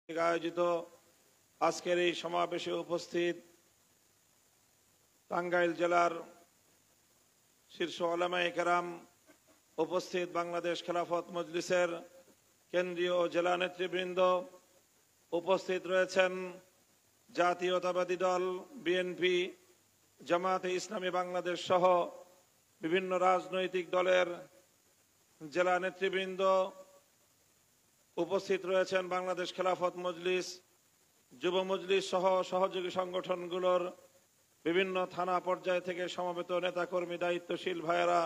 আয়োজিত আজকের এই সমাবেশে উপস্থিত টাঙ্গাইল জেলার শীর্ষ উলামায়ে কেরাম, উপস্থিত বাংলাদেশ খেলাফত মজলিসের কেন্দ্রীয় ও জেলা নেতৃবৃন্দ, উপস্থিত রয়েছেন জাতীয়তাবাদী দল বিএনপি, জামায়াতে ইসলামী বাংলাদেশ সহ বিভিন্ন রাজনৈতিক দলের জেলা নেতৃবৃন্দ, উপস্থিত রয়েছেন বাংলাদেশ খেলাফত মজলিস, যুব মজলিস সহ সহযোগী সংগঠনগুলোর বিভিন্ন থানা পর্যায় থেকে সমবেত নেতাকর্মী, দায়িত্বশীল ভাইয়েরা,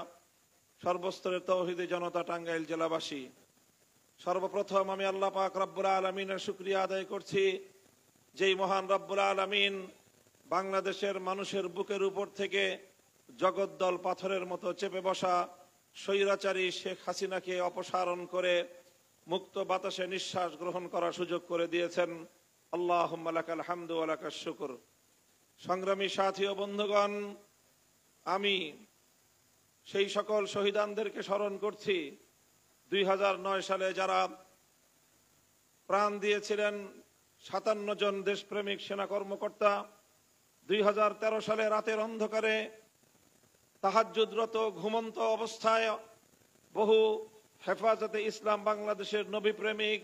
সর্বস্তরের তৌহিদি জনতা, টাঙ্গাইল জেলাবাসী। সর্বপ্রথম আমি আল্লাহ পাক রব্বুল আলামিনের শুকরিয়া আদায় করছি, যেই মহান রব্বুল আলামিন বাংলাদেশের মানুষের বুকের উপর থেকে জগদ্দল পাথরের মতো চেপে বসা স্বৈরাচারী শেখ হাসিনাকে অপসারণ করে মুক্ত বাতাসে নিঃশ্বাস গ্রহণ করার সুযোগ করে দিয়েছেন। আল্লাহুম্মা লাকাল হামদু ওয়া লাকাশ শুকর। সংগ্রামী সাথী ও বন্ধুগণ, আমি সেই সকল শহীদানদেরকে স্মরণ করছি 2009 সালে যারা প্রাণ দিয়েছিলেন, 57 জন দেশপ্রেমিক সেনা কর্মকর্তা। 2013 সালে রাতের অন্ধকারে তাহাজ্জুদরত ঘুমন্ত অবস্থায় বহু হেফাজতে ইসলাম বাংলাদেশের নবী প্রেমিক,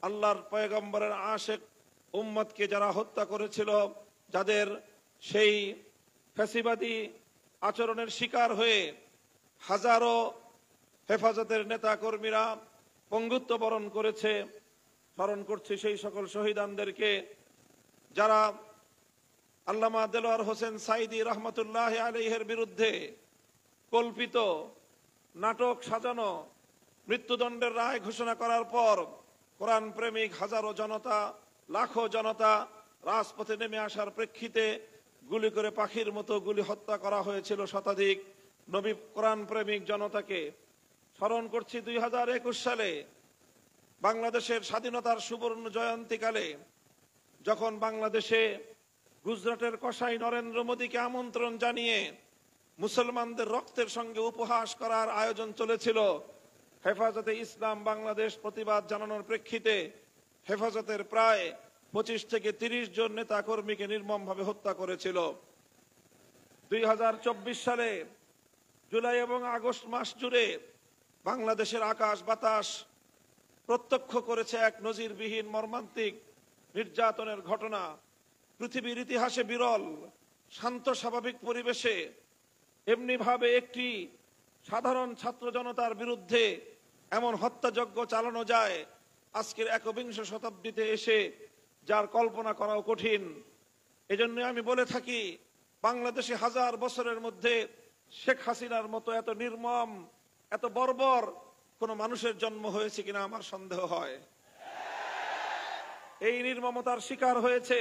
আল্লাহর পয়গম্বরের আশেক উম্মতকে যারা হত্যা করেছিল, যাদের সেই ফ্যাসিবাদী আচরণের শিকার হয়ে হাজারো হেফাজতের নেতা কর্মীরা পঙ্গুত্ব বরণ করেছে, স্মরণ করছি সেই সকল শহীদানদেরকে যারা আল্লামা দেলোয়ার হোসেন সাইদি রহমতুল্লাহ আলাইহির বিরুদ্ধে কল্পিত নাটক সাজানো মৃত্যুদণ্ডের রায় ঘোষণা করার পর কোরআন প্রেমিক হাজারো জনতা, লাখো জনতা রাজপথে নেমে আসার প্রেক্ষিতে গুলি করে পাখির মতো গুলি হত্যা করা হয়েছিল শতাধিক নবী কোরআন প্রেমিক জনতাকে। স্মরণ করছি 2021 সালে বাংলাদেশের স্বাধীনতার সুবর্ণ জয়ন্তীকালে যখন বাংলাদেশে গুজরাটের কসাই নরেন্দ্র মোদীকে আমন্ত্রণ জানিয়ে মুসলমানদের রক্তের সঙ্গে উপহাস করার আয়োজন চলেছিল, হেফাজতে ইসলাম বাংলাদেশ প্রতিবাদ জানানোর প্রেক্ষিতে হেফাজতের প্রায় 25 থেকে 30 জন নেতা কর্মীকে নির্মমভাবে হত্যা করেছিল। 2024 সালে জুলাই এবং আগস্ট মাস জুড়ে বাংলাদেশের আকাশ বাতাস প্রত্যক্ষ করেছে এক নজিরবিহীন মর্মান্তিক নির্যাতনের ঘটনা। পৃথিবীর ইতিহাসে বিরল শান্ত স্বাভাবিক পরিবেশে এমনিভাবে একটি সাধারণ ছাত্র জনতার বিরুদ্ধে এমন হত্যাযজ্ঞ চালানো যায়, আজকের 21 শতাব্দীতে এসে যার কল্পনা করাও কঠিন। এজন্য আমি বলে থাকি, বাংলাদেশে হাজার বছরের মধ্যে শেখ হাসিনার মতো এত নির্মম, এত বর্বর কোন মানুষের জন্ম হয়েছে কিনা আমার সন্দেহ হয়। এই নির্মমতার শিকার হয়েছে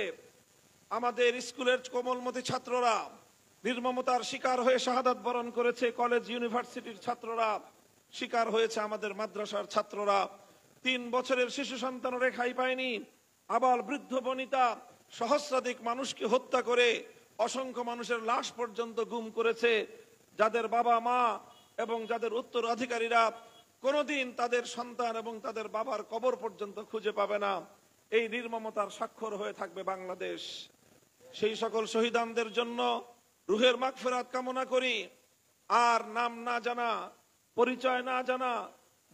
আমাদের স্কুলের কোমলমতি ছাত্ররা, নির্মমতার শিকার হয়ে শাহাদাত বরণ করেছে কলেজ ইউনিভার্সিটির ছাত্ররা, শিকার হয়েছে আমাদের মাদ্রাসার ছাত্ররা। 3 বছরের শিশু সন্তান রেখাই পায়নি, আবার বৃদ্ধ বনিতা সহস্রাধিক মানুষকে হত্যা করে অসংখ্য মানুষের লাশ পর্যন্ত গুম করেছে, যাদের বাবা মা এবং যাদের উত্তরাধিকারীরা কোনোদিন তাদের সন্তান এবং তাদের বাবার কবর পর্যন্ত খুঁজে পাবে না। এই নির্মমতার স্বাক্ষর হয়ে থাকবে বাংলাদেশ। সেই সকল শহীদানদের জন্য রুহের মাগফিরাত কামনা করি। আর নাম না জানা, পরিচয় না জানা,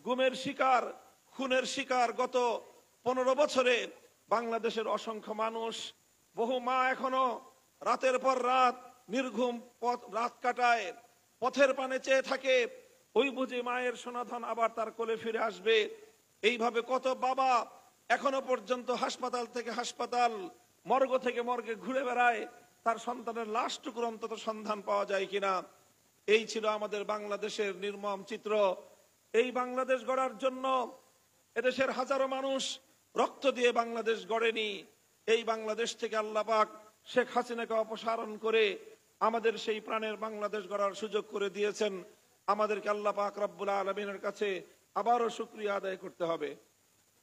গুমের শিকার, খুনের শিকার গত 15 বছরে বাংলাদেশের অসংখ্য মানুষ, বহু মা এখনো রাতের পর রাত নির্ঘুম রাত কাটায়, পথের পানে চেয়ে থাকে, ওই বুঝি মায়ের সোনাধন আবার তার কোলে ফিরে আসবে। এইভাবে কত বাবা এখনো পর্যন্ত হাসপাতাল থেকে হাসপাতাল, মর্গ থেকে মর্গে ঘুরে বেড়ায়, তার সন্তানের লাশটুকুর অন্তত সন্ধান পাওয়া যায় কিনা। এই ছিল আমাদের বাংলাদেশের নির্মম চিত্র। এই বাংলাদেশ গড়ার জন্য এদেশের হাজারো মানুষ রক্ত দিয়ে বাংলাদেশ গড়েনি। এই বাংলাদেশ থেকে আল্লাহ পাক শেখ হাসিনাকে অপসারণ করে আমাদের সেই প্রাণের বাংলাদেশ গড়ার সুযোগ করে দিয়েছেন। আমাদেরকে আল্লাহ পাক রব্বুল আলামিনের কাছে আবারও শুকরিয়া আদায় করতে হবে।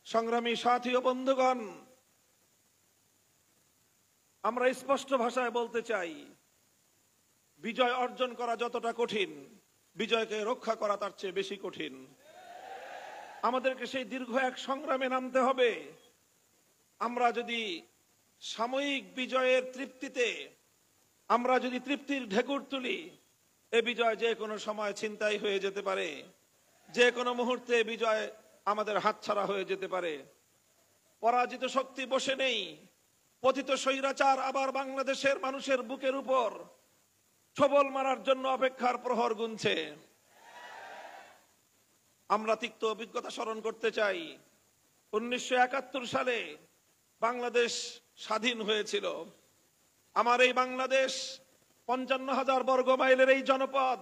সংগ্রামী সাথী ও বন্ধুগণ, আমরা স্পষ্ট ভাষায় বলতে চাই, বিজয় অর্জন করা যতটা কঠিন, বিজয়কে রক্ষা করা তার চেয়ে বেশি কঠিন। আমাদেরকে সেই দীর্ঘ এক সংগ্রামে নামতে হবে। আমরা যদি সাময়িক বিজয়ের তৃপ্তিতে আমরা যদি তৃপ্তির ঢেকুর তুলি, এ বিজয় যে কোনো সময় ছিনতাই হয়ে যেতে পারে, যে কোনো মুহূর্তে বিজয় আমাদের হাতছাড়া হয়ে যেতে পারে। পরাজিত শক্তি বসে নেই, পতিত স্বৈরাচার আবার বাংলাদেশের মানুষের বুকের উপর ছবল মারার জন্য অপেক্ষার প্রহর গুনছে। আমরা তিক্ত অভিজ্ঞতা স্মরণ করতে চাই। 1971 সালে বাংলাদেশ স্বাধীন হয়েছিল। আমার এই বাংলাদেশ 55,000 বর্গ মাইলের এই জনপদ,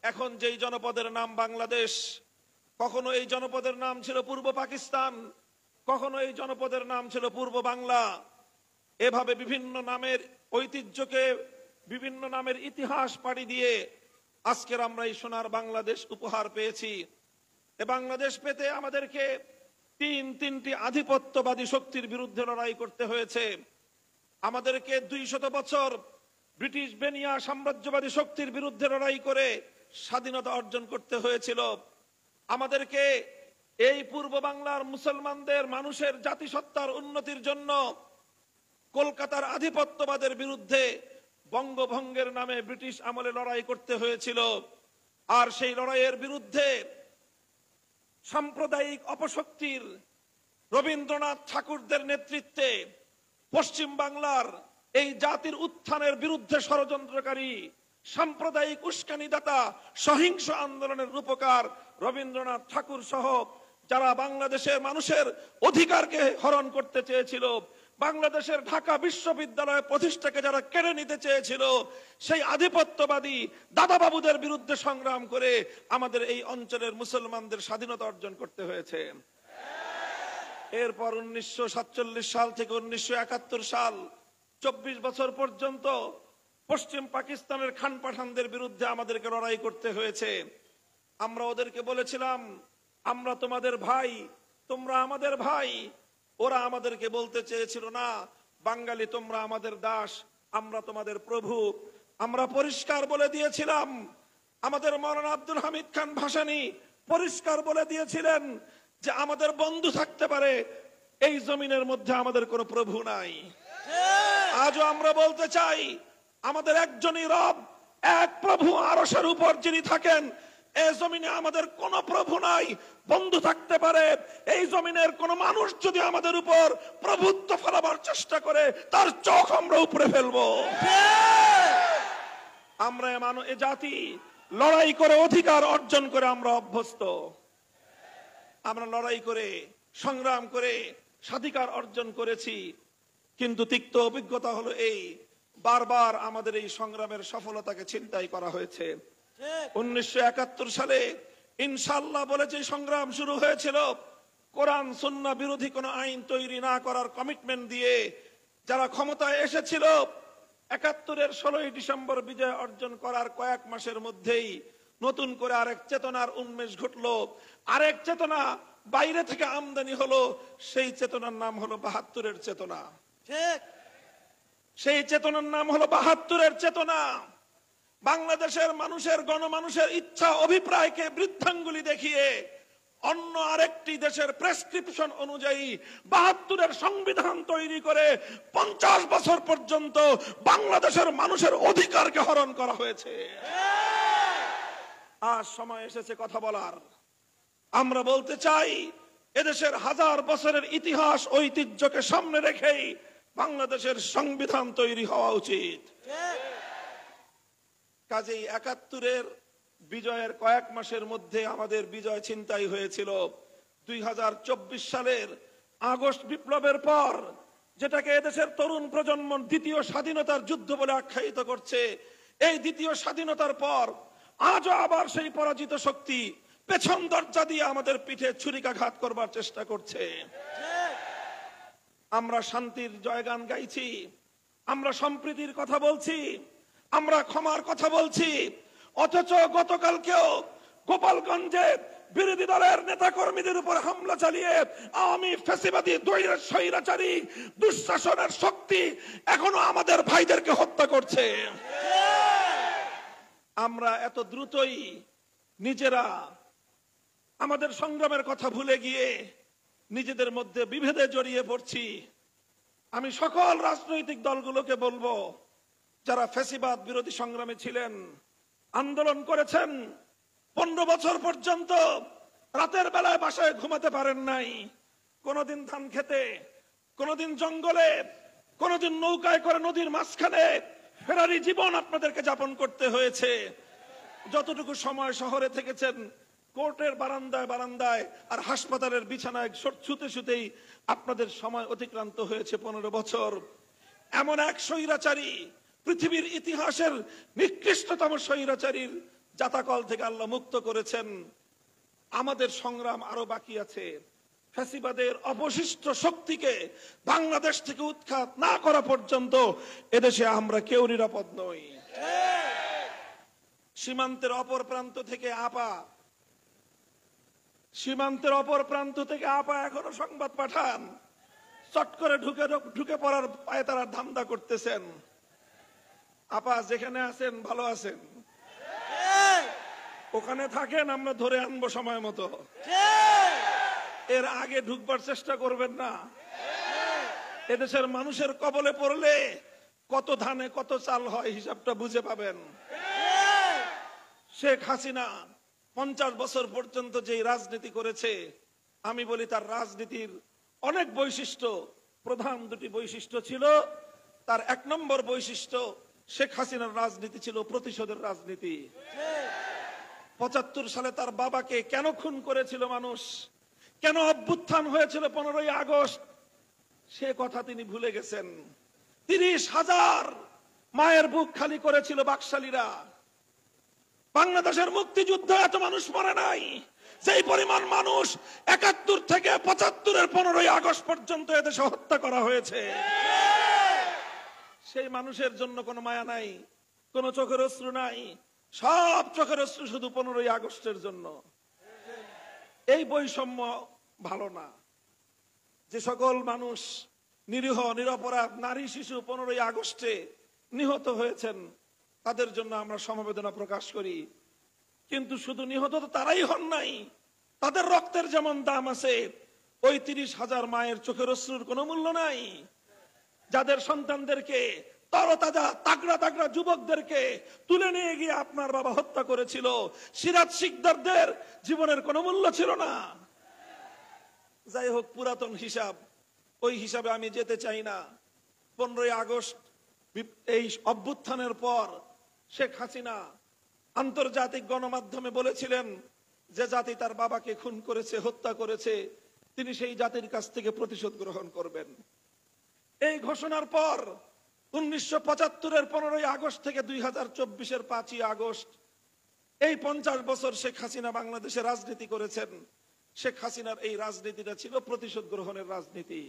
এখন যেই জনপদের নাম বাংলাদেশ, কখনো এই জনপদের নাম ছিল পূর্ব পাকিস্তান, কখনো এই জনপদের নাম ছিল পূর্ব বাংলা। এভাবে বিভিন্ন নামের ঐতিহ্যকে, বিভিন্ন নামের ইতিহাস পাড়ি দিয়ে আজকের আমরা এই সোনার বাংলাদেশ উপহার পেয়েছি। এ বাংলাদেশ পেতে আমাদেরকে তিনটি আধিপত্যবাদী শক্তির বিরুদ্ধে লড়াই করতে হয়েছে। আমাদেরকে 200 বছর ব্রিটিশ বেনিয়া সাম্রাজ্যবাদী শক্তির বিরুদ্ধে লড়াই করে স্বাধীনতা অর্জন করতে হয়েছিল। আমাদেরকে এই পূর্ব বাংলার মুসলমানদের মানুষের জাতিসত্তার উন্নতির জন্য কলকাতার আধিপত্যবাদের বিরুদ্ধে বঙ্গভঙ্গের নামে ব্রিটিশ আমলে লড়াই করতে হয়েছিল। আর সেই লড়াইয়ের বিরুদ্ধে সাম্প্রদায়িক অপশক্তির রবীন্দ্রনাথ ঠাকুরদের নেতৃত্বে পশ্চিম বাংলার এই জাতির উত্থানের বিরুদ্ধে ষড়যন্ত্রকারী সাম্প্রদায়িক উস্কানিদাতা সহিংস আন্দোলনের রূপকার রবীন্দ্রনাথ ঠাকুর সহ যারা বাংলাদেশের মানুষের অধিকারকে হরণ করতে চেয়েছিল, বাংলাদেশের ঢাকা বিশ্ববিদ্যালয় প্রতিষ্ঠাকে যারা কেড়ে নিতে চেয়েছিল, সেই আধিপত্যবাদী দাদাবাবুদের বিরুদ্ধে সংগ্রাম করে আমাদের এই অঞ্চলের মুসলমানদের স্বাধীনতা অর্জন করতে হয়েছে। এরপর 1947 সাল থেকে 1971 সাল 24 বছর পর্যন্ত পশ্চিম পাকিস্তানের খান পাঠানদের বিরুদ্ধে আমাদেরকে লড়াই করতে হয়েছে। আমরা ওদেরকে বলেছিলাম, আমরা তোমাদের ভাই, তোমরা আমাদের ভাই। ওরা আমাদেরকে বলতে চেয়েছিল, না বাঙালি তোমরা আমাদের দাস, আমরা তোমাদের প্রভু। আমরা পরিষ্কার বলে দিয়েছিলাম, আমাদের মাওলানা আব্দুল হামিদ খান ভাসানী পরিষ্কার বলে দিয়েছিলেন যে আমাদের বন্ধু থাকতে পারে, এই জমিনের মধ্যে আমাদের কোনো প্রভু নাই। আজও আমরা বলতে চাই, আমাদের একজনই রব, এক প্রভু আরশের উপর যিনি থাকেন। এই জমিনে আমাদের কোন প্রভু নাই, বন্ধু থাকতে পারে। এই জমিনের কোন মানুষ যদি আমাদের উপর প্রভুত্ব ফেলাবার চেষ্টা করে, তার চোখ আমরা উপরে ফেলবো। আমরা এ জাতি লড়াই করে অধিকার অর্জন করে আমরা অভ্যস্ত। আমরা লড়াই করে সংগ্রাম করে স্বাধিকার অর্জন করেছি। কিন্তু তিক্ত অভিজ্ঞতা হলো এই, বারবার আমাদের এই সংগ্রামের সফলতাকে ছিনতাই করা হয়েছে। 1971 সালে ইনশাআল্লাহ বলে যে সংগ্রাম শুরু হয়েছিল, কোরআন সুন্নাহ বিরোধী কোনো আইন তৈরি না করার কমিটমেন্ট দিয়ে যারা ক্ষমতায় এসেছিল, 71-এর 16ই ডিসেম্বর বিজয় অর্জন করার কয়েক মাসের মধ্যেই নতুন করে আরেক চেতনার উন্মেষ ঘটলো। আরেক চেতনা বাইরে থেকে আমদানি হলো, সেই চেতনার নাম হলো 72-এর চেতনা। ঠিক, সেই চেতনার নাম হলো 72-এর চেতনা। বাংলাদেশের মানুষের, গণমানুষের ইচ্ছা অভিপ্রায়কে বৃদ্ধাঙ্গুলি দেখিয়ে অন্য আরেকটি দেশের প্রেসক্রিপশন অনুযায়ী 72-এর সংবিধান তৈরি করে 50 বছর পর্যন্ত বাংলাদেশের মানুষের অধিকারকে হরণ করা হয়েছে। আজ সময় এসেছে কথা বলার। আমরা বলতে চাই, এদেশের হাজার বছরের ইতিহাস ঐতিহ্যকে সামনে রেখেই বাংলাদেশের সংবিধান তৈরি হওয়া উচিত। কাজেই 71-এর বিজয়ের কয়েক মাসের মধ্যে আমাদের বিজয় ছিনতাই হয়েছিল। 2024 সালের আগস্ট বিপ্লবের পর, যেটাকে এদেশের তরুণ প্রজন্ম দ্বিতীয় স্বাধীনতার যুদ্ধ বলে আখ্যায়িত করছে, এই দ্বিতীয় স্বাধীনতার পর আজও আবার সেই পরাজিত শক্তি পেছন দরজা দিয়ে আমাদের পিঠে ছুরিকাঘাত করবার চেষ্টা করছে। আমরা শান্তির জয়গান গাইছি, আমরা সম্প্রীতির কথা বলছি, আমরা ক্ষমার কথা বলছি, অথচ গতকালকেও গোপালগঞ্জে বিরোধী দলের নেতা কর্মীদের উপর হামলা চালিয়ে আওয়ামী ফ্যাসিবাদী স্বৈরাচারী দুঃশাসনের শক্তি এখনো আমাদের ভাইদেরকে হত্যা করছে। আমরা এত দ্রুতই নিজেরা আমাদের সংগ্রামের কথা ভুলে গিয়ে নিজেদের মধ্যে বিভেদে জড়িয়ে পড়ছি। আমি সকল রাজনৈতিক দলগুলোকে বলবো, যারা ফ্যাসিবাদ বিরোধী সংগ্রামে ছিলেন, আন্দোলন করেছেন, 15 বছর পর্যন্ত রাতের বেলায় বাসায় ঘুমাতে পারেন নাই, কোনদিন ধান খেতে, কোনদিন জঙ্গলে, কোনদিন নৌকায় করে নদীর মাঝখানে ফেরারি জীবন আপনাদেরকে যাপন করতে হয়েছে। যতটুকু সময় শহরে থেকেছেন, কোর্টের বারান্দায় বারান্দায় আর হাসপাতালের বিছানায় শুতে শুতেই আপনাদের সময় অতিক্রান্ত হয়েছে 15 বছর। এমন এক স্বৈরাচারী, পৃথিবীর ইতিহাসের নিকৃষ্টতম স্বৈরাচারীর জাতাকল থেকে আল্লাহ মুক্ত করেছেন। আমাদের সংগ্রাম আরো বাকি আছে। ফ্যাসিবাদের অবশিষ্ট শক্তিকে বাংলাদেশ থেকে উৎখাত না করা পর্যন্ত এদেশে আমরা কেউ নিরাপদ নই। সীমান্তের অপর প্রান্ত থেকে আপা এখনো সংবাদ পাঠান, চট করে ঢুকে পড়ার পায়ে তারা ধান্দা করতেছেন। আপা যেখানে আছেন ভালো আছেন, ওখানে থাকেন, আমরা ধরে আনবো সময় মতো। এর আগে ঢুকবার চেষ্টা করবেন না। এদেশের মানুষের কবলে পড়লে কত ধানে কত চাল হয় হিসাবটা বুঝে পাবেন। শেখ হাসিনা 50 বছর পর্যন্ত যে রাজনীতি করেছে, আমি বলি তার রাজনীতির অনেক বৈশিষ্ট্য, প্রধান দুটি বৈশিষ্ট্য ছিল। তার 1 নম্বর বৈশিষ্ট্য, শেখ হাসিনার রাজনীতি ছিল প্রতিশোধের রাজনীতি। 75 সালে তার বাবাকে কেন খুন করেছিল মানুষ, কেন অভ্যুত্থান হয়েছিল 15ই আগস্ট, সে কথা তিনি ভুলে গেছেন। 30,000 মায়ের বুক খালি করেছিল বাকশালীরা। বাংলাদেশের মুক্তিযুদ্ধ এত মানুষ মরে নাই, সেই পরিমাণ মানুষ 71 থেকে 75-এর 15ই আগস্ট পর্যন্ত এদেশে হত্যা করা হয়েছে। সেই মানুষের জন্য কোনো মায়া নাই, কোনো চোখের অশ্রু নাই, সব চোখের অশ্রু শুধু 15ই আগস্টের জন্য। এই বৈষম্য ভালো না। যে সকল মানুষ নিরীহ নিরপরাধ নারী শিশু 15ই আগস্টে নিহত হয়েছেন, তাদের জন্য আমরা সমবেদনা প্রকাশ করি। কিন্তু শুধু নিহত তো তারাই হন নাই, তাদের রক্তের যেমন দাম আছে, ওই 30,000 মায়ের চোখের অশ্রুর কোনো মূল্য নাই। যাদের সন্তানদেরকে, তরতাজা তাগড়া তাগড়া যুবকদেরকে তুলে নিয়ে গিয়ে আপনার বাবা হত্যা করেছিল, সিরাজ শিকদারদের জীবনের কোনো মূল্য ছিল না। যাই হোক, পুরাতন হিসাব, ওই হিসাবে আমি যেতে চাই না। 15ই আগস্ট এই অভ্যুত্থানের পর শেখ হাসিনা আন্তর্জাতিক গণমাধ্যমে বলেছিলেন যে জাতি তার বাবাকে খুন করেছে, হত্যা করেছে, তিনি সেই জাতির কাছ থেকে প্রতিশোধ গ্রহণ করবেন। এই ঘোষণার পর 1975-এর 15ই আগস্ট থেকে 2024-এর 5ই আগস্ট, এই 50 বছর শেখ হাসিনা বাংলাদেশে রাজনীতি করেছেন। শেখ হাসিনার এই রাজনীতিটা ছিল প্রতিশোধ গ্রহণের রাজনীতি।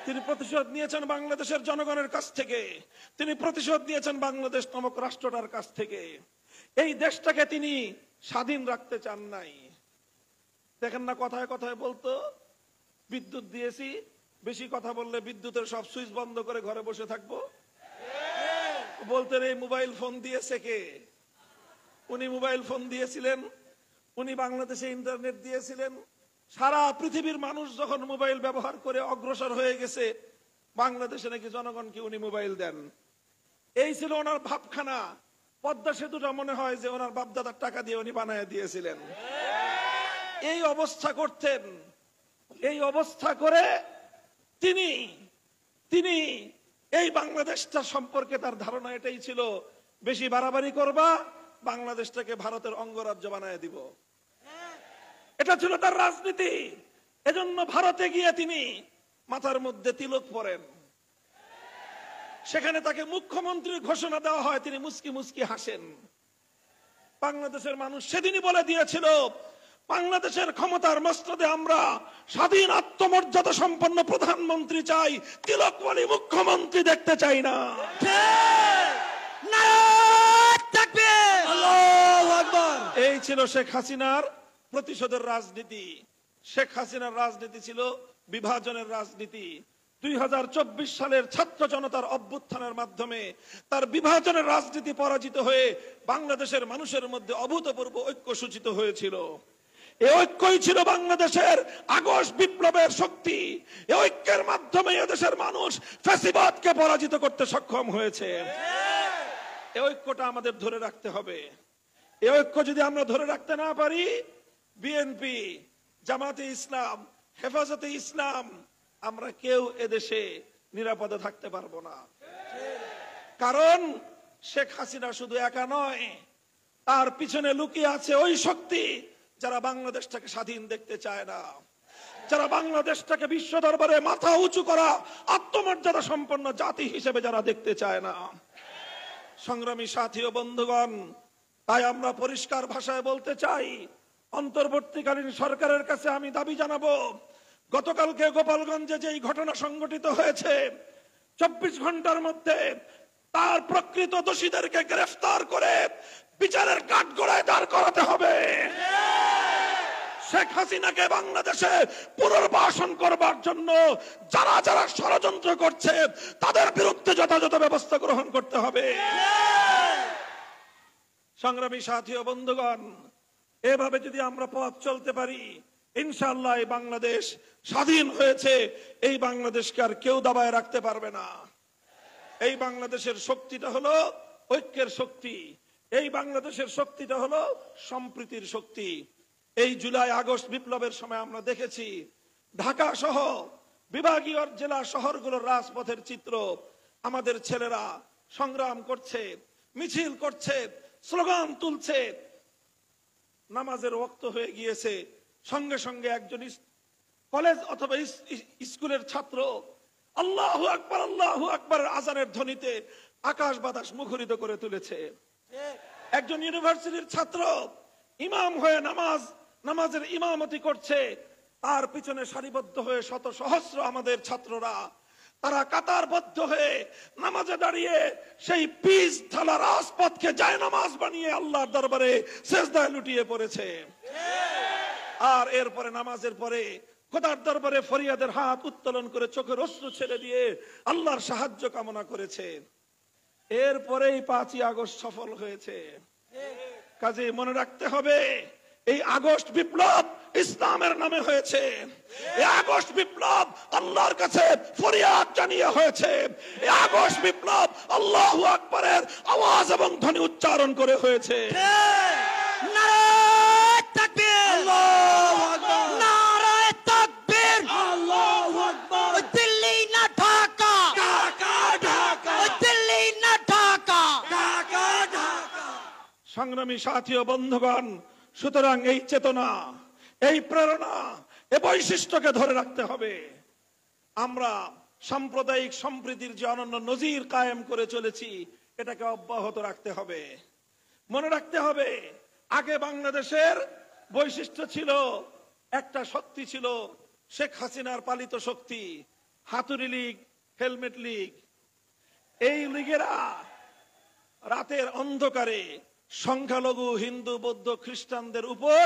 তিনি প্রতিশোধ নিয়েছেন বাংলাদেশের জনগণের কাছ থেকে, তিনি প্রতিশোধ নিয়েছেন বাংলাদেশ নামক রাষ্ট্রটার কাছ থেকে। এই দেশটাকে তিনি স্বাধীন রাখতে চান নাই। দেখেন না, কথায় কথায় বলতো বিদ্যুৎ দিয়েছি, বেশি কথা বললে বিদ্যুতের সব সুইচ বন্ধ করে ঘরে বসে থাকবো। বলতেন এই মোবাইল ফোন দিয়েছে কে? উনি মোবাইল ফোন দিয়েছিলেন, উনি বাংলাদেশে ইন্টারনেট দিয়েছিলেন। সারা পৃথিবীর মানুষ যখন মোবাইল ব্যবহার করে অগ্রসর হয়ে গেছে, বাংলাদেশে নাকি জনগণকে উনি মোবাইল দেন। এই ছিল ওনার ভাবখানা। পদ্মা সেতুটা মনে হয় যে ওনার বাপদাদার টাকা দিয়ে উনি বানায় দিয়েছিলেন। এই অবস্থা করতেন। এই অবস্থা করে তিনি এই বাংলাদেশটা সম্পর্কে তার ধারণা এটাই ছিল, বেশি বাড়াবাড়ি করবা, বাংলাদেশটাকে ভারতের অঙ্গরাজ্য বানায় দিব। এটা ছিল তার রাজনীতি। এজন্য ভারতে গিয়ে তিনি মাথার মধ্যে তিলক পরেন। সেখানে তাকে মুখ্যমন্ত্রীর ঘোষণা দেওয়া হয়, তিনি মুস্কি মুস্কি হাসেন। বাংলাদেশের মানুষ সেদিনই বলে দিয়েছিল, বাংলাদেশের ক্ষমতার মস্তদে আমরা স্বাধীন আত্মমর্যাদা সম্পন্ন প্রধানমন্ত্রী চাই, তিলকওয়ালী মুখ্যমন্ত্রী দেখতে চাই না। এই ছিল শেখ হাসিনার প্রতিশোধের রাজনীতি। শেখ হাসিনার রাজনীতি ছিল বিভাজনের রাজনীতি। 2024 সালের ছাত্র জনতার অভ্যুত্থানের মাধ্যমে তার বিভাজনের রাজনীতি পরাজিত হয়ে বাংলাদেশের মানুষের মধ্যে অভূতপূর্ব ঐক্য সূচিত হয়েছিল। এই ঐক্যই ছিল বাংলাদেশের আগস্ট বিপ্লবের শক্তি। এই ঐক্যের মাধ্যমে এদেশের মানুষ ফ্যাসিবাদকে পরাজিত করতে সক্ষম হয়েছে। এই ঐক্যটা আমাদের ধরে রাখতে হবে। এই ঐক্য যদি আমরা ধরে রাখতে না পারি, বিএনপি, জামাতে ইসলাম, হেফাজতে ইসলাম, আমরা কেউ এদেশে নিরাপদে থাকতে পারবো না। কারণ শেখ হাসিনা শুধু একা নয়, তার পিছনে লুকিয়ে আছে ওই শক্তি যারা বাংলাদেশটাকে স্বাধীন দেখতে চায় না, যারা বাংলাদেশটাকে বিশ্ব দরবারে মাথা উঁচু করা আত্মমর্যাদা সম্পন্ন জাতি হিসেবে যারা দেখতে চায় না। সংগ্রামী সাথী ও বন্ধুগণ, তাই আমরা পরিষ্কার ভাষায় বলতে চাই, অন্তর্বর্তীকালীন সরকারের কাছে আমি দাবি জানাবো, গতকালকে গোপালগঞ্জে যেই ঘটনা সংঘটিত হয়েছে, 24 ঘন্টার মধ্যে তার প্রকৃত দোষীদেরকে গ্রেফতার করে বিচারের কাঠগড়ায় দাঁড় করাতে হবে। শেখ হাসিনাকে বাংলাদেশে পুনর্বাসন করবার জন্য যারা যারা ষড়যন্ত্র করছে তাদের বিরুদ্ধে যথাযথ ব্যবস্থা গ্রহণ করতে হবে। সংগ্রামী সাথী ও বন্ধুগণ, এভাবে যদি আমরা পথ চলতে পারি, ইনশাআল্লাহ এই বাংলাদেশ স্বাধীন হয়েছে, এই বাংলাদেশকে আর কেউ দাবায় রাখতে পারবে না। এই বাংলাদেশের শক্তিটা হলো ঐক্যের শক্তি, এই বাংলাদেশের শক্তিটা হলো সম্প্রীতির শক্তি। এই জুলাই আগস্ট বিপ্লবের সময় আমরা দেখেছি ঢাকা সহ বিভাগীয় জেলা শহরগুলোর রাজপথের চিত্র। আমাদের ছেলেরা সংগ্রাম করছে, মিছিল করছে, স্লোগান তুলছে। নামাজের ওয়াক্ত হয়ে গিয়েছে, সঙ্গে সঙ্গে একজন কলেজ অথবা স্কুলের ছাত্র আল্লাহু আকবার আল্লাহু আকবার আজানের ধ্বনিতে আকাশ বাতাস মুখরিত করে তুলেছে। একজন ইউনিভার্সিটির ছাত্র ইমাম হয়ে নামাজের ইমামতি করছে, তার পিছনে সারিবদ্ধ হয়ে শত সহস্র আমাদের ছাত্ররা, তারা কাতারবদ্ধ হয়ে নামাজে দাঁড়িয়ে সেই পিচ ঢালা রাজপথকে জায়নামাজ বানিয়ে আল্লাহর দরবারে সেজদায় লুটিয়ে পড়েছে। আর এরপরে নামাজের পরে খোদার দরবারে ফরিয়াদের হাত উত্তোলন করে চোখের অশ্রু ছেড়ে দিয়ে আল্লাহর সাহায্য কামনা করেছে। এরপরেই 5ই আগস্ট সফল হয়েছে। কাজে মনে রাখতে হবে, এই আগস্ট বিপ্লব ইসলামের নামে হয়েছে। এই আগস্ট বিপ্লব আল্লাহর কাছে ফরিয়াদ জানিয়ে হয়েছে। এই আগস্ট বিপ্লব আল্লাহু আকবারের আওয়াজ এবং ধ্বনি উচ্চারণ করে হয়েছে। নারায়ে তাকবীর, আল্লাহু আকবার, নারায়ে তাকবীর, আল্লাহু আকবার। দিল্লি না ঢাকা, ঢাকা ঢাকা, দিল্লি না ঢাকা, ঢাকা ঢাকা। সংগ্রামী সাথী ও বন্ধুগণ, সুতরাং এই চেতনা, এই প্রেরণা, এই বৈশিষ্ট্যকে ধরে রাখতে হবে। আমরা সাম্প্রদায়িক সম্প্রীতির যে অনন্য নজির কায়েম করে চলেছি, এটাকে অব্যাহত রাখতে হবে। মনে রাখতে হবে, আগে বাংলাদেশের বৈশিষ্ট্য ছিল, একটা শক্তি ছিল শেখ হাসিনার পালিত শক্তি, হাতুড়ি লীগ, হেলমেট লীগ। এই লীগেরা রাতের অন্ধকারে সংখ্যালঘু হিন্দু, বৌদ্ধ, খ্রিস্টানদের উপর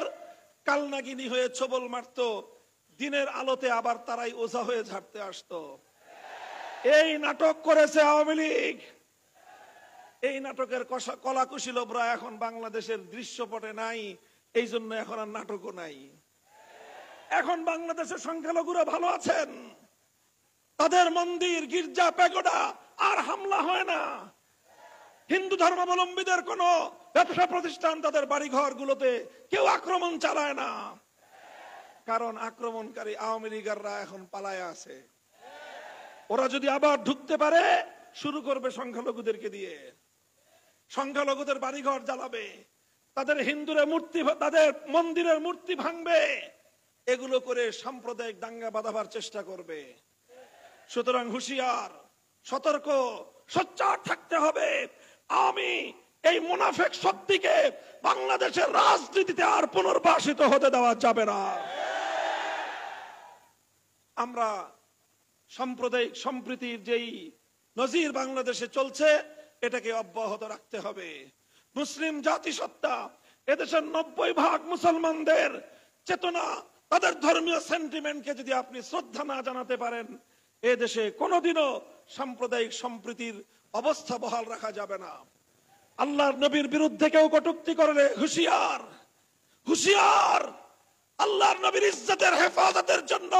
কালনাগিনী হয়ে ছবল মারত, দিনের আলোতে আবার তারাই ওঝা হয়ে ঝাড়তে আসতো। এই নাটক করেছে আওয়ামী লীগ। এই নাটকের কলাকুশলীরা এখন বাংলাদেশের দৃশ্যপটে নাই, এই জন্য এখন আর নাটকও নাই। এখন বাংলাদেশের সংখ্যালঘুরা ভালো আছেন, তাদের মন্দির, গির্জা, প্যাগোডা আর হামলা হয় না। হিন্দু ধর্মাবলম্বীদের কোন ব্যবসা প্রতিষ্ঠান, তাদের বাড়িঘর গুলোতে কেউ আক্রমণ চালায় না, কারণ আক্রমণকারী আওয়ামী লীগাররা এখন পালায় আছে। ওরা যদি আবার ঢুকতে পারে, শুরু করবে সংখ্যালঘুদেরকে দিয়ে, সংখ্যালঘুদের বাড়িঘর জ্বালাবে, তাদের তাদের মন্দিরের মূর্তি ভাঙবে, এগুলো করে সাম্প্রদায়িক দাঙ্গা বাঁধাবার চেষ্টা করবে। সুতরাং হুঁশিয়ার, সতর্ক, সোচ্চার থাকতে হবে। আমি এই মুনাফিক শক্তিকে বাংলাদেশের রাজনীতিতে আর পুনর্বাসিত হতে দেওয়া যাবে না। আমরা সাম্প্রদায়িক সম্প্রীতির যেই নজির বাংলাদেশে চলছে, এটাকে অব্যাহত রাখতে হবে। মুসলিম জাতিসত্তা, এদেশের 90% মুসলমানদের চেতনা, তাদের ধর্মীয় সেন্টিমেন্টকে যদি আপনি শ্রদ্ধা না জানাতে পারেন, এদেশে কোনোদিনও সাম্প্রদায়িক সম্প্রীতির অবস্থা বহাল রাখা যাবে না। আল্লাহর নবীর বিরুদ্ধে কেউ কটূক্তি করলে হুঁশিয়ার, হুঁশিয়ার। আল্লাহর নবীর ইজ্জতের হেফাজতের জন্য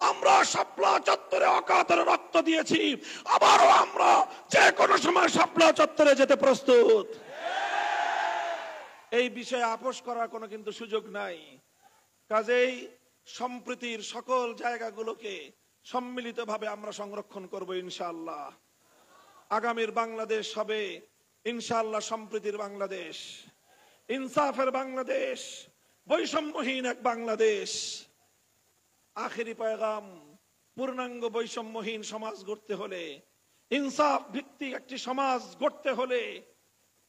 আমরা শাপলা চত্বরে অকাতরে রক্ত দিয়েছি, আবারও আমরা যে কোনো সময় শাপলা চত্বরে যেতে প্রস্তুত। এই বিষয়ে আপোষ করার কোনো কিন্তু সুযোগ নাই। কাজেই সম্প্রীতির সকল জায়গাগুলোকে সম্মিলিতভাবে আমরা সংরক্ষণ করব ইনশাআল্লাহ। আগামীর বাংলাদেশ হবে ইনশাআল্লাহ সম্প্রীতির বাংলাদেশ, ইনসাফের বাংলাদেশ, বৈষম্যহীন এক বাংলাদেশ। আখেরি পয়গাম, পূর্ণাঙ্গ বৈষম্যহীন সমাজ গড়তে হলে, ইনসাফ ভিত্তিক একটি সমাজ গড়তে হলে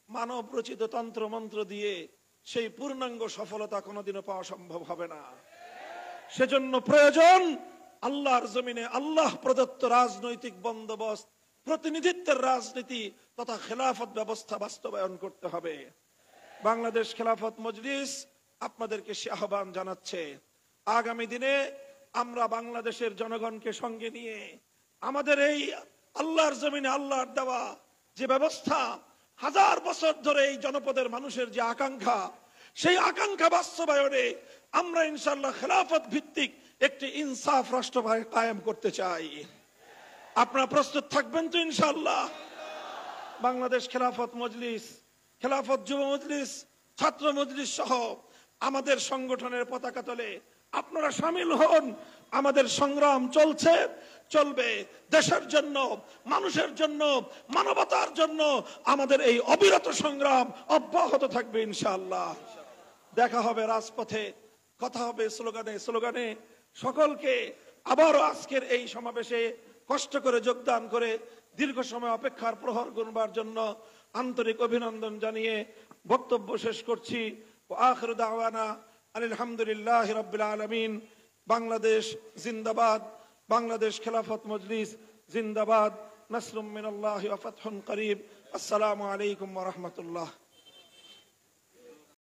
মানব রচিত তন্ত্র মন্ত্র দিয়ে সেই পূর্ণাঙ্গ সফলতা কোনোদিনও পাওয়া সম্ভব হবে না। সেজন্য প্রয়োজন আল্লাহর জমিনে আল্লাহ প্রদত্ত রাজনৈতিক বন্দোবস্ত, প্রতিনিধিত্বের রাজনীতি তথা খেলাফত ব্যবস্থা বাস্তবায়ন করতে হবে। বাংলাদেশ খেলাফত মজলিস আপনাদেরকে সে আহ্বান জানাচ্ছে, আগামী দিনে আমরা বাংলাদেশের জনগণকে সঙ্গে নিয়ে আমাদের এই আল্লাহর জমিনে আল্লাহর দেওয়া যে ব্যবস্থা, হাজার বছর ধরে এই জনপদের মানুষের যে আকাঙ্ক্ষা, সেই আকাঙ্ক্ষা বাস্তবায়নে আমরা ইনশাআল্লাহ খেলাফত ভিত্তিক একটি ইনসাফ রাষ্ট্র কায়েম করতে চাই। আপনারা প্রস্তুত থাকবেন তো ইনশাআল্লাহ? বাংলাদেশ খেলাফত মজলিস, খেলাফত যুব মজলিস, ছাত্র মজলিস সহ আমাদের সংগঠনের পতাকা তলে আপনারা শামিল হন। আমাদের সংগ্রাম চলছে, চলবে। দেশের জন্য, মানুষের জন্য, মানবতার জন্য আমাদের এই অবিরত সংগ্রাম অব্যাহত থাকবে ইনশাআল্লাহ। দেখা হবে রাজপথে, কথা হবে স্লোগানে স্লোগানে। সকলকে আবারও আজকের এই সমাবেশে কষ্ট করে যোগদান করে দীর্ঘ সময় অপেক্ষার প্রহর গুনবার জন্য আন্তরিক অভিনন্দন জানিয়ে বক্তব্য শেষ করছি। আখিরু দাওয়ানা আলহামদুলিল্লাহি রাব্বিল আলামিন। বাংলাদেশ জিন্দাবাদ, বাংলাদেশ খেলাফত মজলিস জিন্দাবাদ। নাসরুম মিনাল্লাহি ওয়া ফাতহুন করিব। আসসালামু আলাইকুম ওয়া রাহমাতুল্লাহ।